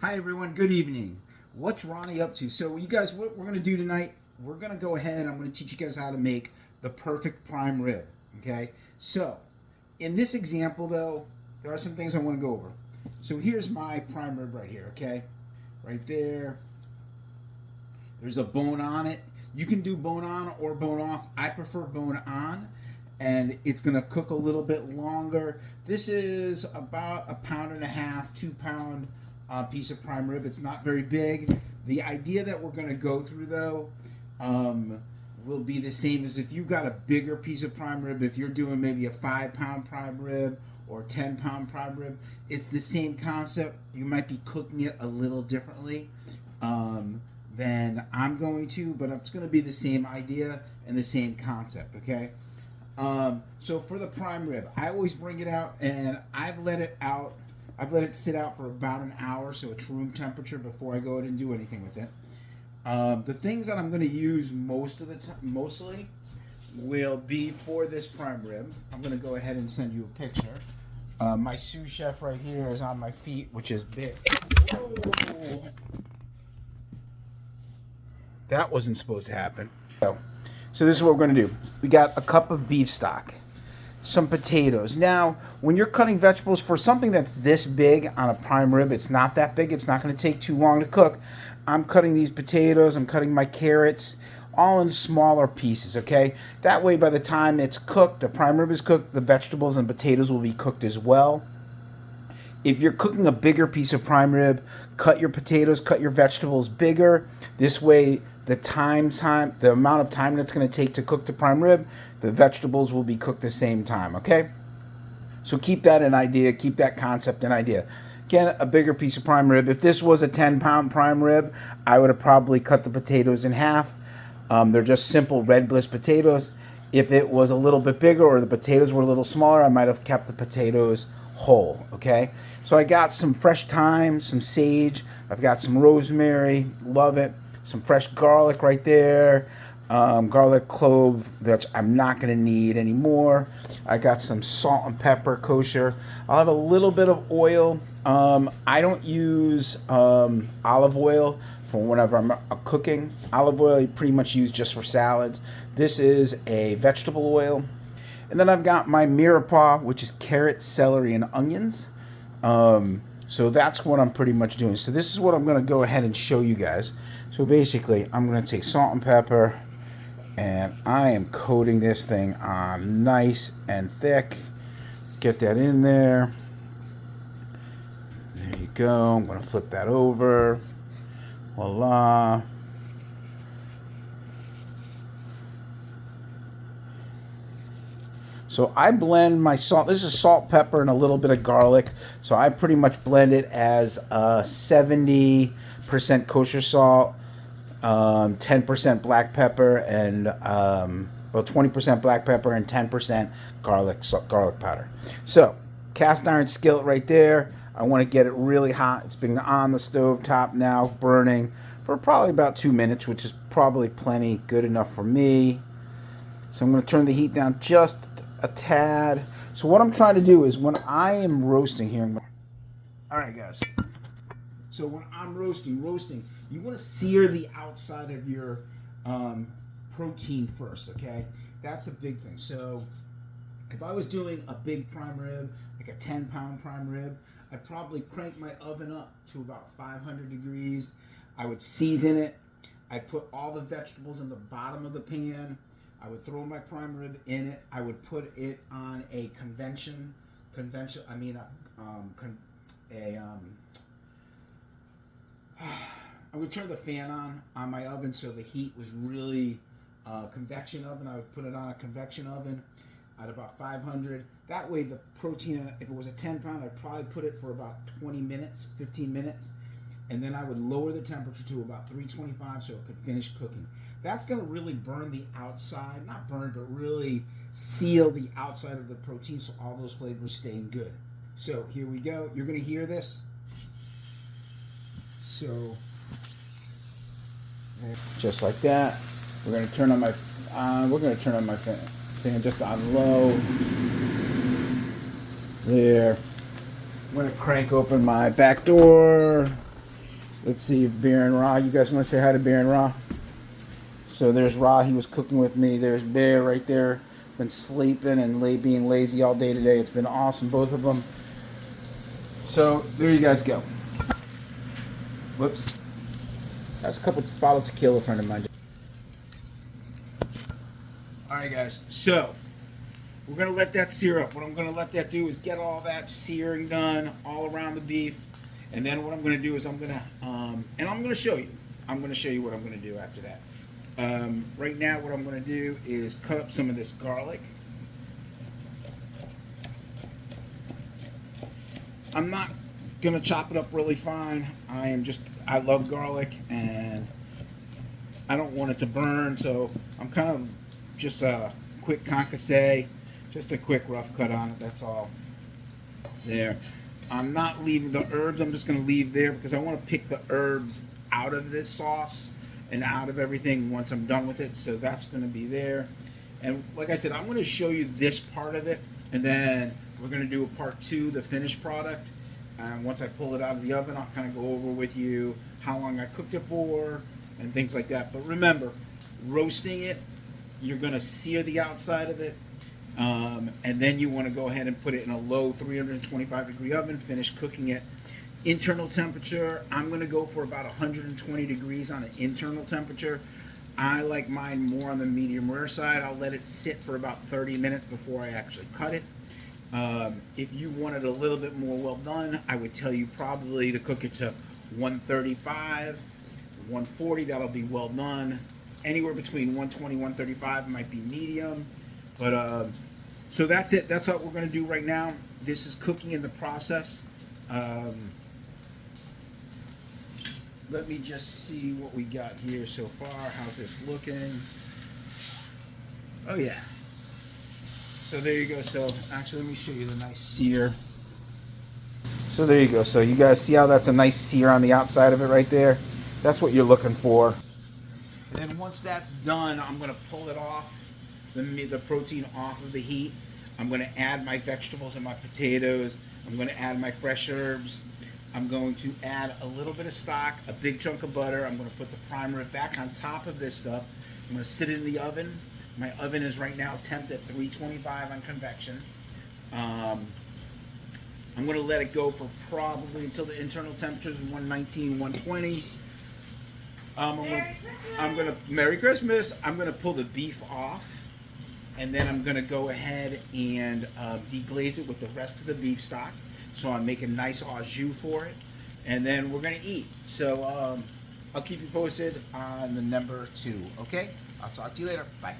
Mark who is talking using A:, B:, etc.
A: Hi everyone, good evening. What's Ronnie up to? So you guys, what we're going to do tonight, we're going to go ahead, I'm going to teach you guys how to make the perfect prime rib, okay? So, in this example though, there are some things I want to go over. So here's my prime rib right here, okay? Right there. There's a bone on it. You can do bone on or bone off. I prefer bone on, and it's going to cook a little bit longer. This is about a pound and a half, 2 pound piece of prime rib. It's not very big. The idea that we're going to go through though will be the same as if you got a bigger piece of prime rib. If you're doing maybe a 5 pound prime rib or 10 pound prime rib, it's the same concept. You might be cooking it a little differently than I'm going to, but it's going to be the same idea and the same concept, okay? So for the prime rib, I always bring it out and I've let it sit out for about an hour, so it's room temperature before I go ahead and do anything with it. The things that I'm going to use mostly will be for this prime rib. I'm going to go ahead and send you a picture. My sous chef right here is on my feet, which is big. Whoa. That wasn't supposed to happen. So this is what we're going to do. We got a cup of beef stock, some potatoes. Now, when you're cutting vegetables for something that's this big on a prime rib, it's not that big. It's not going to take too long to cook. I'm cutting these potatoes. I'm cutting my carrots, all in smaller pieces, okay? That way, by the time it's cooked, the prime rib is cooked, the vegetables and potatoes will be cooked as well. If you're cooking a bigger piece of prime rib, cut your potatoes, cut your vegetables bigger. This way, the amount of time that's going to take to cook the prime rib, the vegetables will be cooked the same time, okay? So keep that in idea, keep that concept in idea. Again, a bigger piece of prime rib. If this was a 10 pound prime rib, I would have probably cut the potatoes in half. They're just simple red bliss potatoes. If it was a little bit bigger or the potatoes were a little smaller, I might have kept the potatoes whole, okay? So I got some fresh thyme, some sage, I've got some rosemary, love it, some fresh garlic right there, garlic clove that I'm not going to need anymore. I got some salt and pepper, kosher. I'll have a little bit of oil. I don't use olive oil for whenever I'm cooking. Olive oil you pretty much use just for salads. This is a vegetable oil. And then I've got my mirepoix, which is carrots, celery, and onions. So that's what I'm pretty much doing. So this is what I'm going to go ahead and show you guys. So basically, I'm going to take salt and pepper, and I am coating this thing on nice and thick. Get that in there. There you go. I'm going to flip that over. Voila. So I blend my salt. This is salt, pepper, and a little bit of garlic. So I pretty much blend it as 70% kosher salt, 10% black pepper, and 20% black pepper and 10% garlic powder. So cast iron skillet right there. I want to get it really hot. It's been on the stove top now, burning for probably about 2 minutes, which is probably plenty good enough for me. So I'm going to turn the heat down just a tad. So what I'm trying to do is when I am roasting here, all right guys, so when I'm roasting, you want to sear the outside of your protein first, okay? That's a big thing. So if I was doing a big prime rib, like a 10-pound prime rib, I'd probably crank my oven up to about 500 degrees. I would season it. I'd put all the vegetables in the bottom of the pan. I would throw my prime rib in it. I would put it on a I would turn the fan on my oven so the heat was really convection oven. I would put it on a convection oven at about 500. That way the protein, if it was a 10 pound, I'd probably put it for about 20 minutes, 15 minutes. And then I would lower the temperature to about 325 so it could finish cooking. That's going to really burn the outside, not burn, but really seal the outside of the protein so all those flavors stay in good. So here we go. You're going to hear this. So just like that. We're going to turn on my fan just on low. There. I'm going to crank open my back door. Let's see if Bear and Ra, you guys want to say hi to Bear and Ra? So there's Ra, he was cooking with me. There's Bear right there, been sleeping and being lazy all day today. It's been awesome, both of them. So there you guys go. Whoops. That's a couple bottles of tequila, a friend of mine. Alright guys, so we're going to let that sear up. What I'm going to let that do is get all that searing done all around the beef. And then what I'm going to do is I'm going to, and I'm going to show you. I'm going to show you what I'm going to do after that. Right now what I'm going to do is cut up some of this garlic. I'm not going to chop it up really fine. I love garlic and I don't want it to burn, so I'm kind of just a quick concasse, just a quick rough cut on it, that's all. There. I'm not leaving the herbs, I'm just going to leave there because I want to pick the herbs out of this sauce and out of everything once I'm done with it, so that's going to be there. And like I said, I'm going to show you this part of it, and then we're going to do a part 2, the finished product. And once I pull it out of the oven, I'll kind of go over with you how long I cooked it for and things like that. But remember, roasting it, you're going to sear the outside of it, and then you want to go ahead and put it in a low 325 degree oven, finish cooking it. Internal temperature, I'm going to go for about 120 degrees on the internal temperature. I like mine more on the medium rare side. I'll let it sit for about 30 minutes before I actually cut it. If you want it a little bit more well done, I would tell you probably to cook it to 135, 140, that'll be well done. Anywhere between 120, 135 might be medium. But so that's it. That's what we're going to do right now. This is cooking in the process. Let me just see what we got here so far. How's this looking? Oh yeah. So there you go. So actually, let me show you the nice sear. So there you go. So you guys see how that's a nice sear on the outside of it right there? That's what you're looking for. And then once that's done, I'm going to pull it off, the protein off of the heat. I'm going to add my vegetables and my potatoes. I'm going to add my fresh herbs. I'm going to add a little bit of stock, a big chunk of butter. I'm going to put the primer back on top of this stuff. I'm going to sit it in the oven. My oven is right now temped at 325 on convection. I'm going to let it go for probably until the internal temperature is 119, 120. Merry Christmas. I'm going to pull the beef off, and then I'm going to go ahead and deglaze it with the rest of the beef stock. So I'm making a nice au jus for it, and then we're going to eat. So I'll keep you posted on the number 2. Okay? I'll talk to you later. Bye.